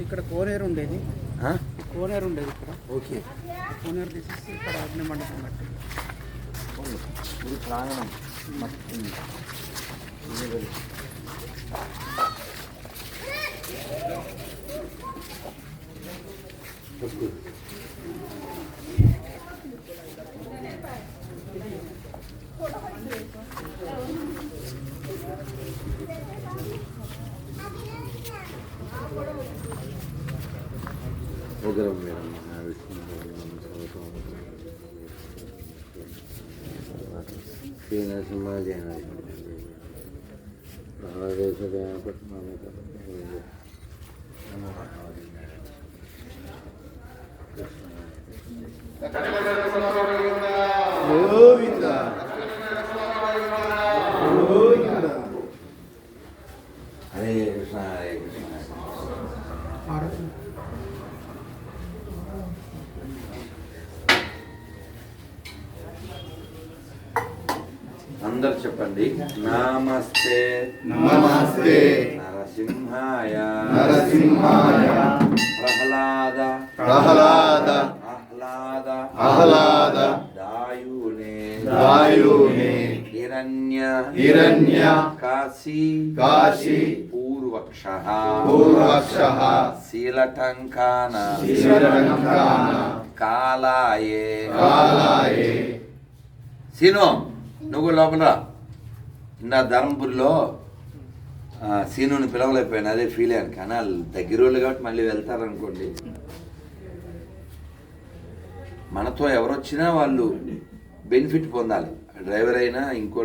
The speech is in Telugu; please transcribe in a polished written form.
ఇక్కడ కోనేరు ఉండేది ఇక్కడ. ఓకే, కోనేరు తీసేసి ఇక్కడ అగ్ని మండపం కట్టి ప్రాంగణం హరే కృష్ణ హరే కృష్ణ. అందరు చెప్పండి. నమస్తే నమస్తే నరసింహాయ నరసింహాయ ప్రహ్లాద ప్రహ్లాద ఆహ్లాద ఆహ్లాద దాయునే దాయునే హిరణ్య హిరణ్య కాశీ కాశీ పూర్వక్షః పూర్వక్షః శీలటంకాన శీలటంకాన కాలాయే కాలాయే. సీను నువ్వు లోపల నా ధర్మపురిలో సీనుని పిలవలేకపోయాను, అదే ఫీల్ అయ్యాను. కానీ వాళ్ళు దగ్గర వాళ్ళు కాబట్టి మళ్ళీ వెళ్తారనుకోండి. మనతో ఎవరొచ్చినా వాళ్ళు బెనిఫిట్ పొందాలి, డ్రైవర్ అయినా ఇంకో